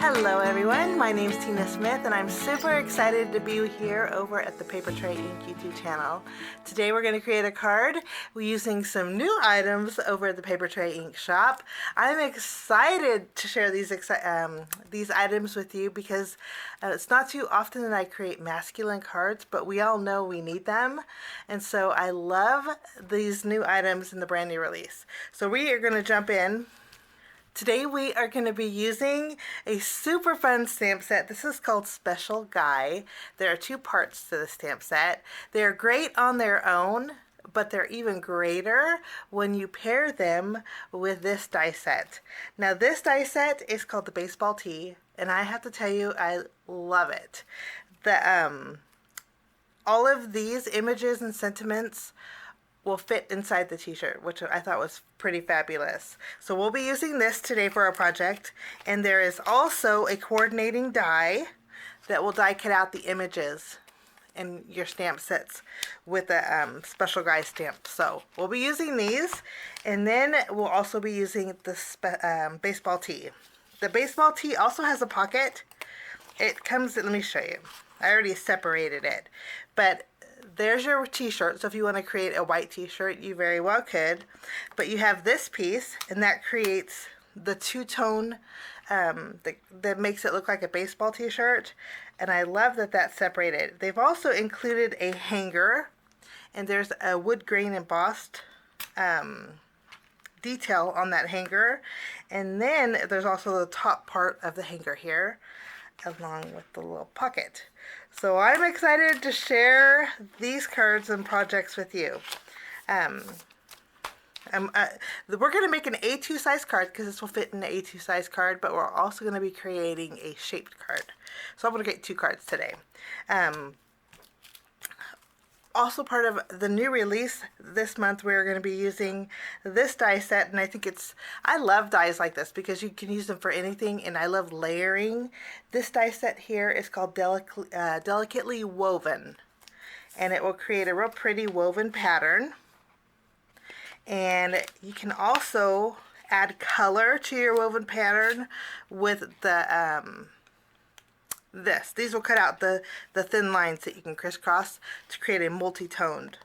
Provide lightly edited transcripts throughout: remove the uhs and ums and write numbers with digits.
Hello everyone, my name is Tina Smith and I'm super excited to be here over at the Papertrey Ink YouTube channel. Today we're going to create a card using some new items over at the Papertrey Ink shop. I'm excited to share these items with you because it's not too often that I create masculine cards, but we all know we need them. And so I love these new items in the brand new release. So we are going to jump in. Today we are going to be using a super fun stamp set. This is called Special Guy. There are two parts to the stamp set. They're great on their own, but they're even greater when you pair them with this die set. Now this die set is called the Baseball Tee, and I have to tell you, I love it. All of these images and sentiments will fit inside the t-shirt, which I thought was pretty fabulous. So we'll be using this today for our project, and there is also a coordinating die that will die cut out the images in your stamp sets with a Special Guy stamp. So we'll be using these, and then we'll also be using the Baseball Tee. The Baseball Tee also has a pocket. It comes, let me show you. I already separated it, but there's your t-shirt. So if you want to create a white t-shirt, you very well could. But you have this piece, and that creates the two-tone that makes it look like a baseball t-shirt. And I love that that's separated. They've also included a hanger, and there's a wood grain embossed detail on that hanger. And then there's also the top part of the hanger here, along with the little pocket. So I'm excited to share these cards and projects with you. We're going to make an A2 size card because this will fit in an A2 size card, but we're also going to be creating a shaped card. So I'm going to create two cards today. Also part of the new release this month, we're going to be using this die set, and I love dies like this because you can use them for anything, and I love layering. This die set here is called Delicately Woven, and it will create a real pretty woven pattern. And you can also add color to your woven pattern with these will cut out the thin lines that you can crisscross to create a multi-toned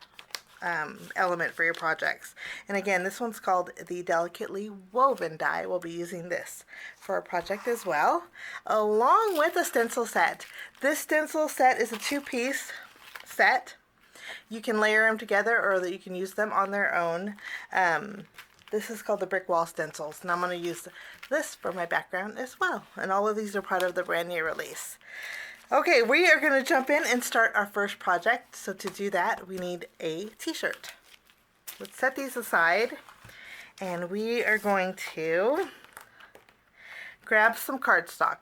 element for your projects. And again, this one's called the Delicately Woven die. We'll be using this for our project as well, along with a stencil set. This stencil set is a two-piece set. You can layer them together, or you can use them on their own. This is called the Brick Wall Stencils, and I'm going to use this for my background as well. And all of these are part of the brand new release. Okay, we are going to jump in and start our first project. So to do that, we need a t-shirt. Let's set these aside, and we are going to grab some cardstock.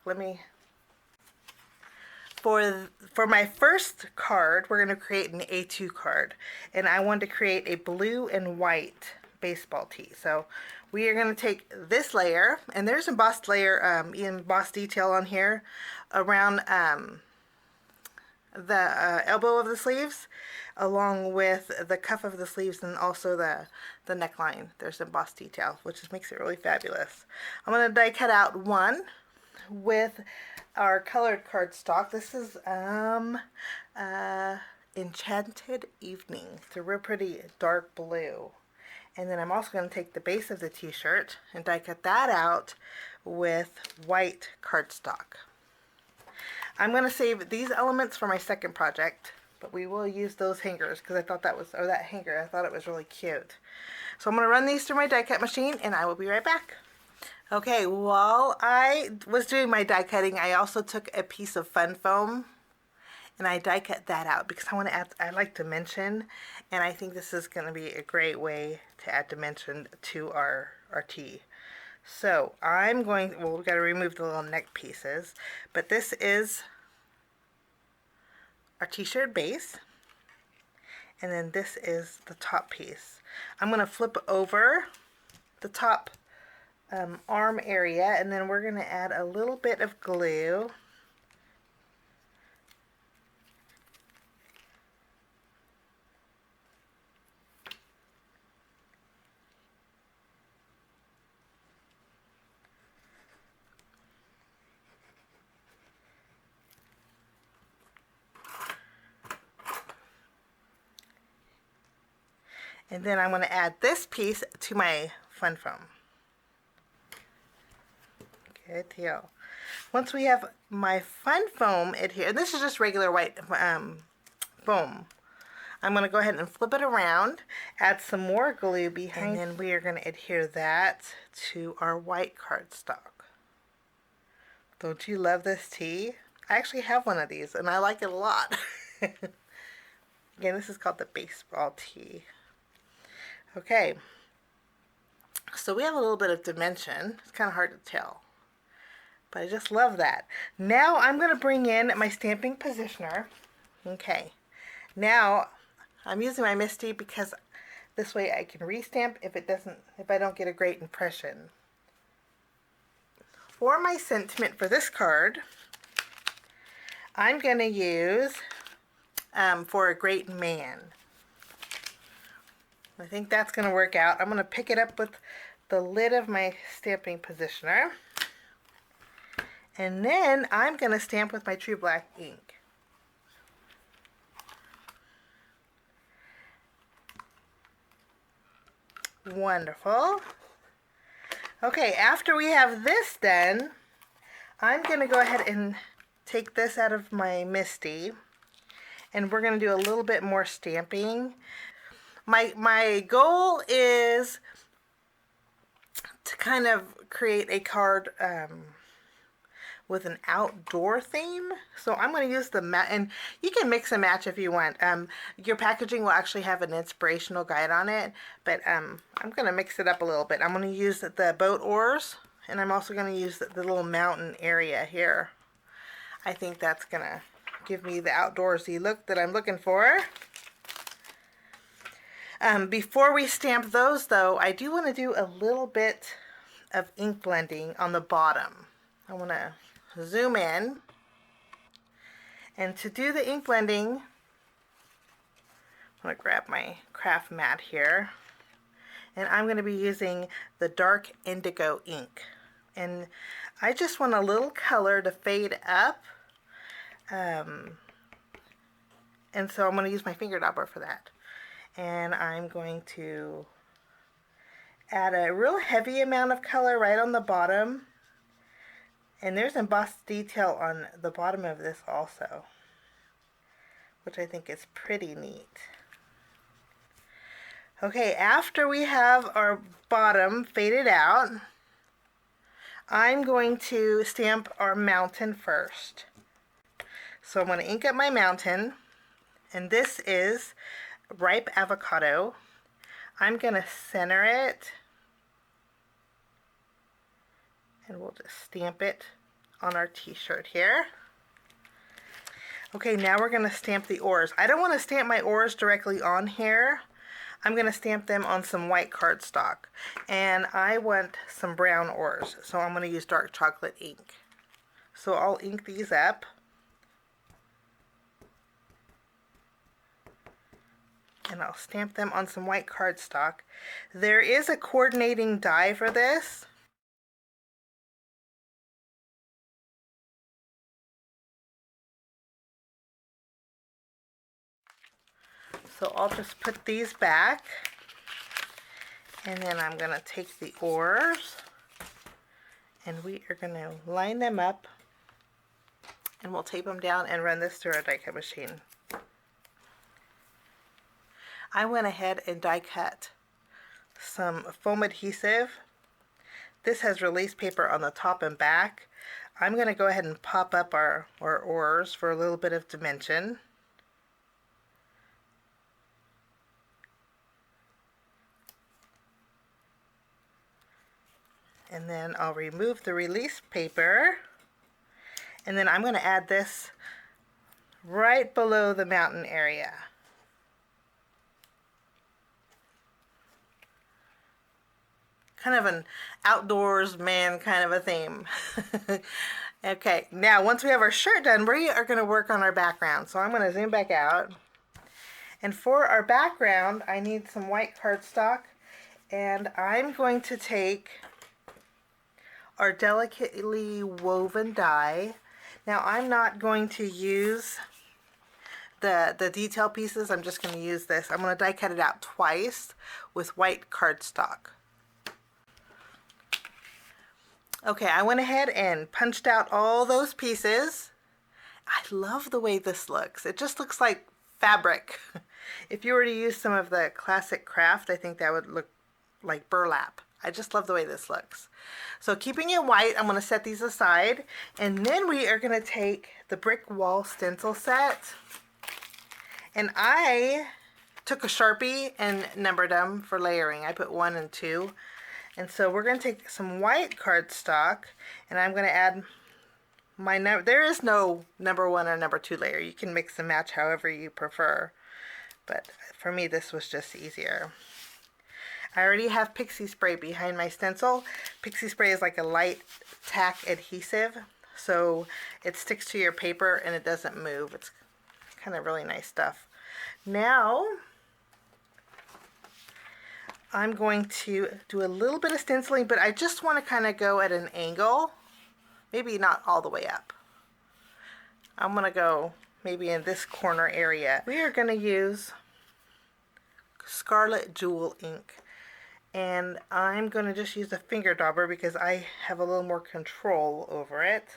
For my first card, we're going to create an A2 card, and I want to create a blue and white baseball tee. So we are going to take this layer, and there's embossed embossed detail on here around the elbow of the sleeves, along with the cuff of the sleeves, and also the neckline. There's embossed detail, which just makes it really fabulous. I'm going to die cut out one with our colored cardstock. This is Enchanted Evening. It's a real pretty dark blue. And then I'm also going to take the base of the t-shirt and die cut that out with white cardstock. I'm going to save these elements for my second project, but we will use those hangers because I thought that hanger, I thought it was really cute. So I'm going to run these through my die cut machine, and I will be right back. Okay, while I was doing my die cutting, I also took a piece of fun foam and I die cut that out because I like dimension, and I think this is going to be a great way to add dimension to our tee. So we've got to remove the little neck pieces, but this is our t-shirt base, and then this is the top piece. I'm going to flip over the top arm area, and then we're going to add a little bit of glue. And then I'm going to add this piece to my fun foam. Good deal. Once we have my fun foam adhere, and this is just regular white foam, I'm going to go ahead and flip it around, add some more glue behind, and then we are going to adhere that to our white cardstock. Don't you love this tea? I actually have one of these, and I like it a lot. Again, this is called the baseball tea. Okay, so we have a little bit of dimension. It's kind of hard to tell, but I just love that. Now I'm going to bring in my stamping positioner. Okay, now I'm using my Misty because this way I can restamp if I don't get a great impression. For my sentiment for this card, I'm going to use For a Great Man. I think that's going to work out. I'm going to pick it up with the lid of my stamping positioner. And then I'm going to stamp with my True Black ink. Wonderful. Okay, after we have this done, I'm going to go ahead and take this out of my Misty, and we're going to do a little bit more stamping. My goal is to kind of create a card with an outdoor theme. So I'm going to use the mat, and you can mix and match if you want. Your packaging will actually have an inspirational guide on it, but I'm going to mix it up a little bit. I'm going to use the boat oars, and I'm also going to use the little mountain area here. I think that's going to give me the outdoorsy look that I'm looking for. Before we stamp those, though, I do want to do a little bit of ink blending on the bottom. I want to zoom in, and to do the ink blending, I'm going to grab my craft mat here, and I'm going to be using the dark indigo ink, and I just want a little color to fade up, and so I'm going to use my finger dauber for that, and I'm going to add a real heavy amount of color right on the bottom. And there's embossed detail on the bottom of this also, which I think is pretty neat. Okay, after we have our bottom faded out, I'm going to stamp our mountain first. So I'm going to ink up my mountain, and this is ripe avocado. I'm going to center it, and we'll just stamp it on our t-shirt here. Okay, now we're going to stamp the oars. I don't want to stamp my oars directly on here. I'm going to stamp them on some white cardstock. And I want some brown oars, so I'm going to use dark chocolate ink. So I'll ink these up. And I'll stamp them on some white cardstock. There is a coordinating die for this. So I'll just put these back, and then I'm going to take the oars, and we are going to line them up, and we'll tape them down and run this through our die cut machine. I went ahead and die cut some foam adhesive. This has release paper on the top and back. I'm going to go ahead and pop up our oars for a little bit of dimension. And then I'll remove the release paper, and then I'm going to add this right below the mountain area. Kind of an outdoors man kind of a theme. Okay, now once we have our shirt done, we are going to work on our background. So I'm going to zoom back out. And for our background, I need some white cardstock, and I'm going to take our delicately woven die. Now I'm not going to use the detail pieces, I'm just going to use this. I'm going to die cut it out twice with white cardstock. Okay, I went ahead and punched out all those pieces. I love the way this looks. It just looks like fabric. If you were to use some of the classic craft, I think that would look like burlap. I just love the way this looks. So keeping it white, I'm going to set these aside. And then we are going to take the Brick Wall Stencil Set. And I took a Sharpie and numbered them for layering. I put 1 and 2. And so we're going to take some white cardstock, and I'm going to add my number. There is no number 1 or number 2 layer. You can mix and match however you prefer. But for me, this was just easier. I already have pixie spray behind my stencil. Pixie spray is like a light tack adhesive, so it sticks to your paper and it doesn't move. It's kind of really nice stuff. Now, I'm going to do a little bit of stenciling, but I just want to kind of go at an angle, maybe not all the way up. I'm going to go maybe in this corner area. We are going to use Scarlet Jewel ink, and I'm going to just use a finger dauber because I have a little more control over it.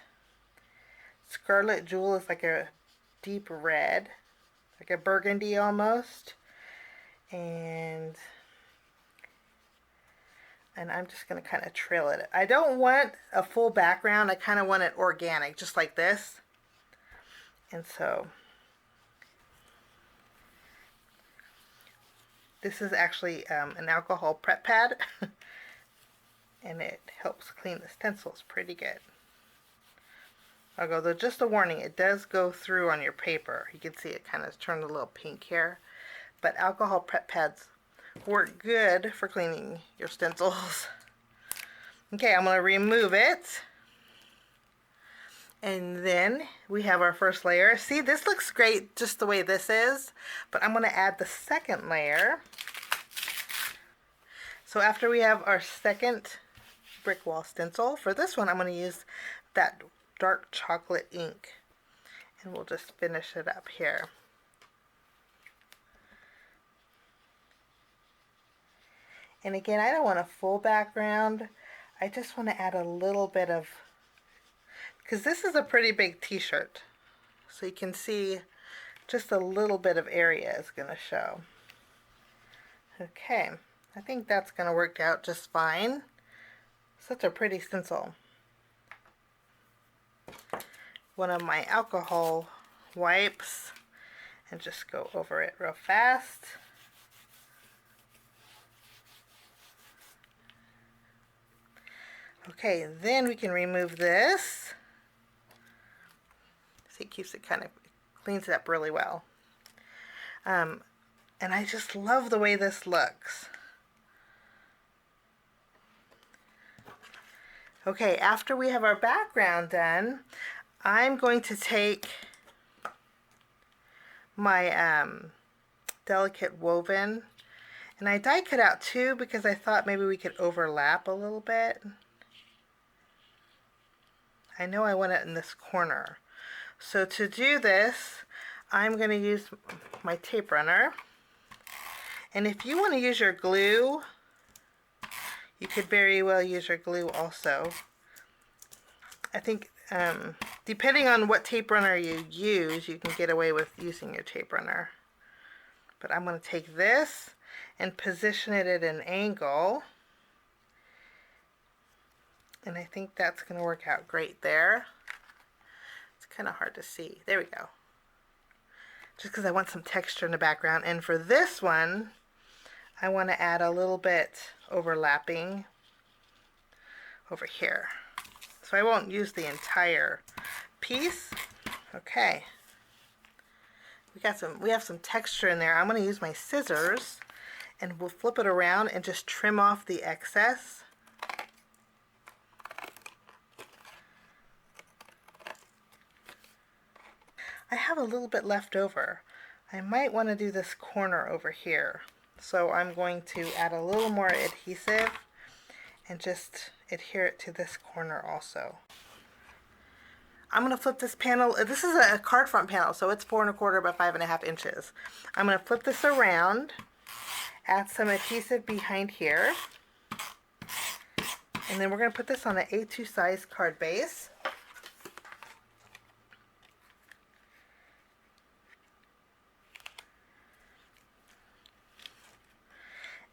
Scarlet Jewel is like a deep red, like a burgundy almost, and I'm just going to kind of trail it. I don't want a full background. I kind of want it organic, just like this. And so this is actually an alcohol prep pad, and it helps clean the stencils pretty good. Although just a warning, it does go through on your paper. You can see it kind of turned a little pink here. But alcohol prep pads work good for cleaning your stencils. Okay, I'm going to remove it. And then we have our first layer. See, this looks great just the way this is, but I'm going to add the second layer. So after we have our second brick wall stencil, for this one I'm going to use that dark chocolate ink, and we'll just finish it up here. And again, I don't want a full background. I just want to add a little bit of, because this is a pretty big t-shirt, so you can see just a little bit of area is going to show. Okay, I think that's going to work out just fine. Such a pretty stencil. One of my alcohol wipes, and just go over it real fast. Okay, then we can remove this. See, it keeps it kind of, cleans it up really well. And I just love the way this looks. Okay, after we have our background done, I'm going to take my delicate woven, and I die cut out two because I thought maybe we could overlap a little bit. I know I want it in this corner. So to do this, I'm going to use my tape runner. And if you want to use your glue, you could very well use your glue also. I think depending on what tape runner you use, you can get away with using your tape runner. But I'm going to take this and position it at an angle. And I think that's going to work out great there. It's kind of hard to see. There we go. Just because I want some texture in the background. And for this one, I want to add a little bit overlapping over here. So I won't use the entire piece. Okay. We have some texture in there. I'm going to use my scissors, and we'll flip it around and just trim off the excess. I have a little bit left over. I might want to do this corner over here. So I'm going to add a little more adhesive and just adhere it to this corner also. I'm going to flip this panel. This is a card front panel, so it's 4 1/4 by 5.5 inches. I'm going to flip this around, add some adhesive behind here, and then we're going to put this on an A2 size card base.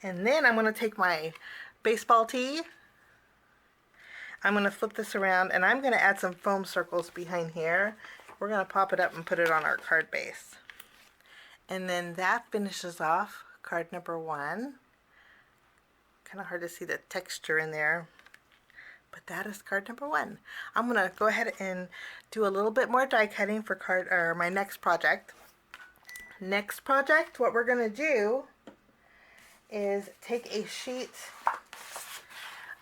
And then I'm going to take my baseball tee. I'm going to flip this around, and I'm going to add some foam circles behind here. We're going to pop it up and put it on our card base. And then that finishes off card number 1. Kind of hard to see the texture in there, but that is card number 1. I'm going to go ahead and do a little bit more die cutting for my next project. Next project, what we're going to do is take a sheet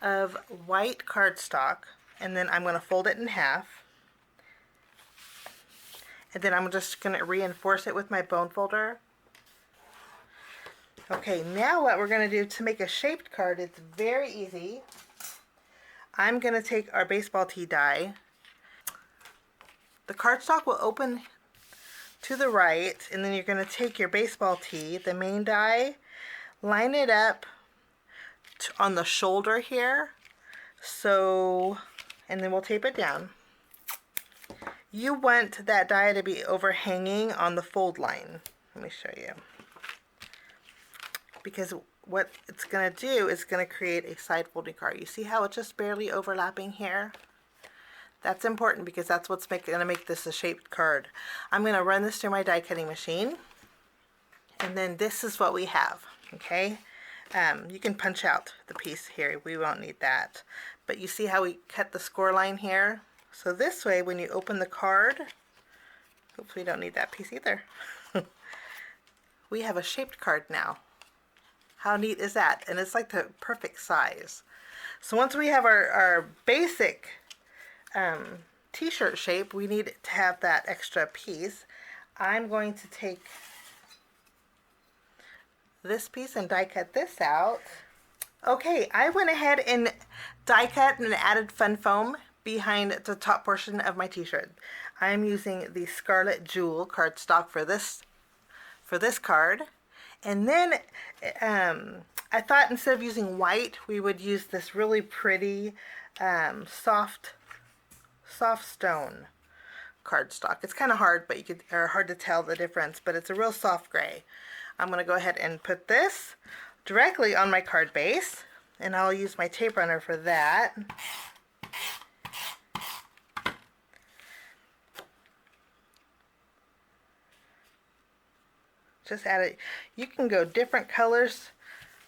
of white cardstock, and then I'm going to fold it in half, and then I'm just going to reinforce it with my bone folder. Okay, now what we're going to do to make a shaped card, it's very easy. I'm going to take our baseball tee die. The cardstock will open to the right, and then you're going to take your baseball tee, the main die, line it up on the shoulder here, and then we'll tape it down. You want that die to be overhanging on the fold line. Let me show you. Because what it's going to do is going to create a side folding card. You see how it's just barely overlapping here? That's important because that's what's going to make this a shaped card. I'm going to run this through my die cutting machine, and then this is what we have. Okay, you can punch out the piece here. We won't need that. But you see how we cut the score line here? So this way, when you open the card, hopefully you don't need that piece either. We have a shaped card now. How neat is that? And it's like the perfect size. So once we have our basic t-shirt shape, we need to have that extra piece. I'm going to take this piece and die cut this out. Okay, I went ahead and die cut and added fun foam behind the top portion of my t-shirt. I'm using the Scarlet Jewel cardstock for this card. And then I thought instead of using white, we would use this really pretty soft stone cardstock. It's kind of hard, but hard to tell the difference, but it's a real soft gray. I'm going to go ahead and put this directly on my card base, and I'll use my tape runner for that. Just add it. You can go different colors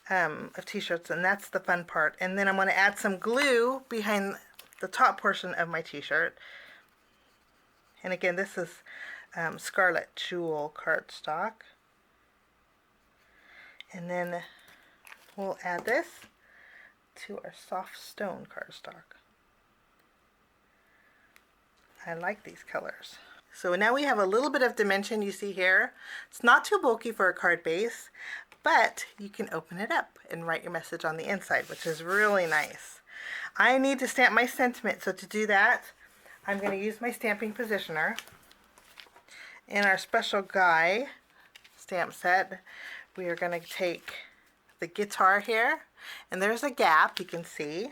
of t-shirts, and that's the fun part. And then I'm going to add some glue behind the top portion of my t-shirt. And again, this is Scarlet Jewel cardstock. And then we'll add this to our soft stone cardstock. I like these colors. So now we have a little bit of dimension, you see here. It's not too bulky for a card base, but you can open it up and write your message on the inside, which is really nice. I need to stamp my sentiment, so to do that, I'm going to use my stamping positioner. In our special guy stamp set, we are going to take the guitar here, and there's a gap you can see,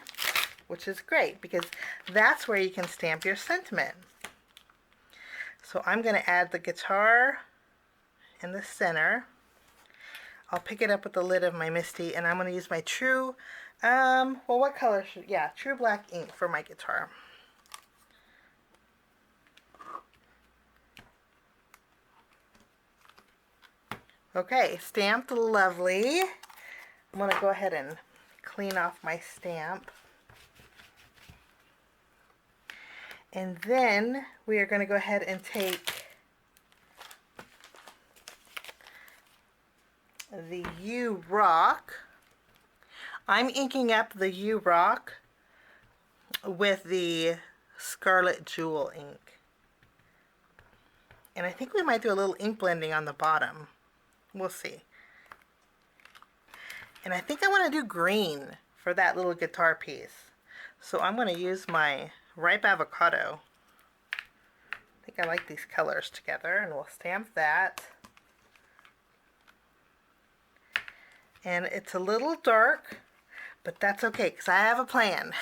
which is great because that's where you can stamp your sentiment. So I'm going to add the guitar in the center. I'll pick it up with the lid of my Misty, and I'm going to use my true, well, what color true black ink for my guitar. Okay, stamped lovely. I'm going to go ahead and clean off my stamp. And then we are going to go ahead and take the U Rock. I'm inking up the U Rock with the Scarlet Jewel ink. And I think we might do a little ink blending on the bottom. We'll see. And I think I want to do green for that little guitar piece. So I'm going to use my ripe avocado think I like these colors together, and we'll stamp that. And it's a little dark, but that's okay because I have a plan.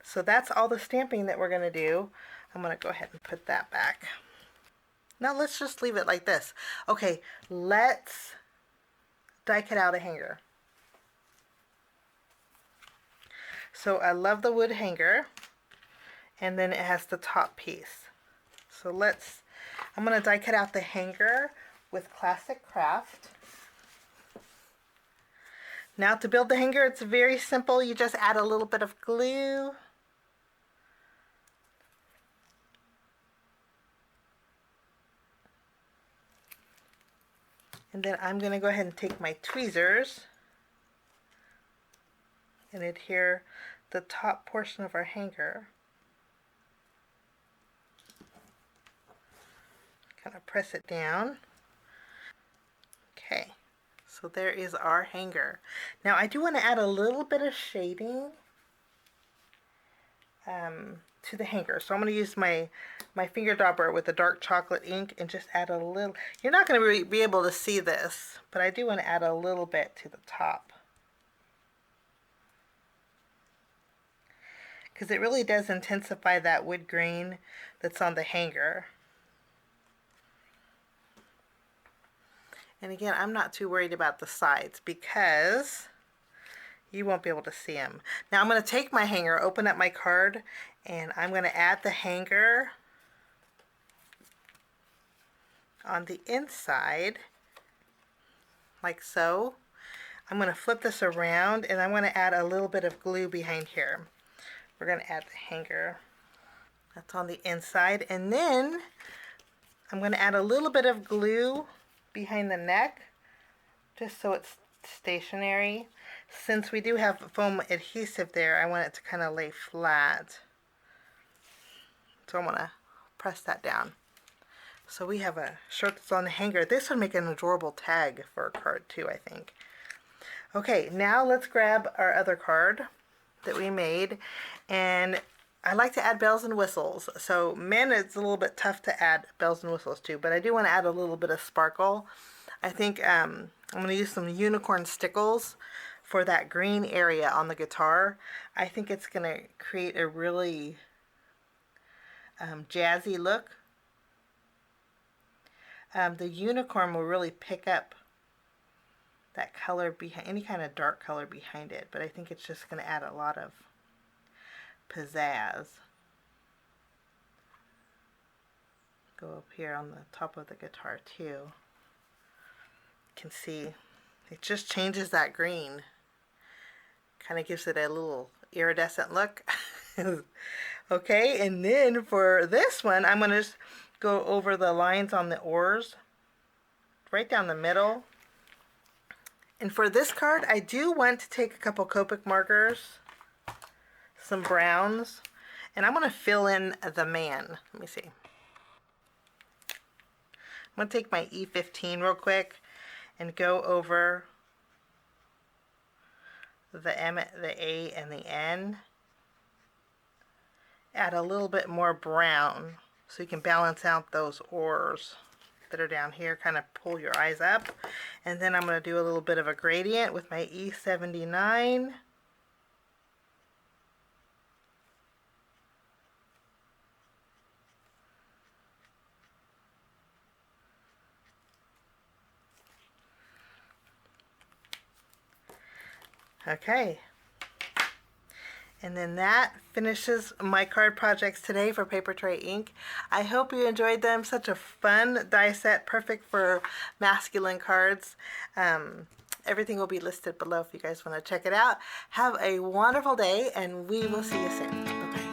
So that's all the stamping that we're going to do. I'm going to go ahead and put that back. Now let's just leave it like this. Okay, let's die cut out a hanger. So I love the wood hanger, and then it has the top piece. So I'm going to die cut out the hanger with Classic Craft. Now to build the hanger, it's very simple. You just add a little bit of glue. And then I'm going to go ahead and take my tweezers and adhere the top portion of our hanger. Kind of press it down. Okay, so there is our hanger. Now I do want to add a little bit of shading to the hanger. So I'm going to use my finger dauber with the dark chocolate ink and just add a little. You're not going to be able to see this, but I do want to add a little bit to the top, because it really does intensify that wood grain that's on the hanger. And again, I'm not too worried about the sides because you won't be able to see them. Now I'm going to take my hanger, open up my card, and I'm going to add the hanger on the inside, like so. I'm going to flip this around, and I'm going to add a little bit of glue behind here. We're going to add the hanger. That's on the inside, and then I'm going to add a little bit of glue behind the neck, just so it's stationary. Since we do have foam adhesive there, I want it to kind of lay flat. So I want to press that down. So we have a shirt that's on the hanger. This would make an adorable tag for a card too, I think. Okay, now let's grab our other card that we made, and I like to add bells and whistles. So men, it's a little bit tough to add bells and whistles to, but I do want to add a little bit of sparkle. I think I'm going to use some unicorn stickles for that green area on the guitar. I think it's going to create a really jazzy look. The unicorn will really pick up that color behind, any kind of dark color behind it, but I think it's just going to add a lot of pizzazz. Go up here on the top of the guitar too. You can see it just changes that green. Kind of gives it a little iridescent look. Okay, and then for this one, I'm going to just go over the lines on the oars, right down the middle. And for this card, I do want to take a couple Copic markers, some browns, and I'm going to fill in the man. Let me see. I'm going to take my E15 real quick and go over the M, the A, and the N. Add a little bit more brown so you can balance out those oars that are down here. Kind of pull your eyes up. And then I'm going to do a little bit of a gradient with my E79. Okay, and then that finishes my card projects today for Papertrey Ink. I hope you enjoyed them. Such a fun die set, perfect for masculine cards. Everything will be listed below if you guys want to check it out. Have a wonderful day, and we will see you soon. Bye-bye.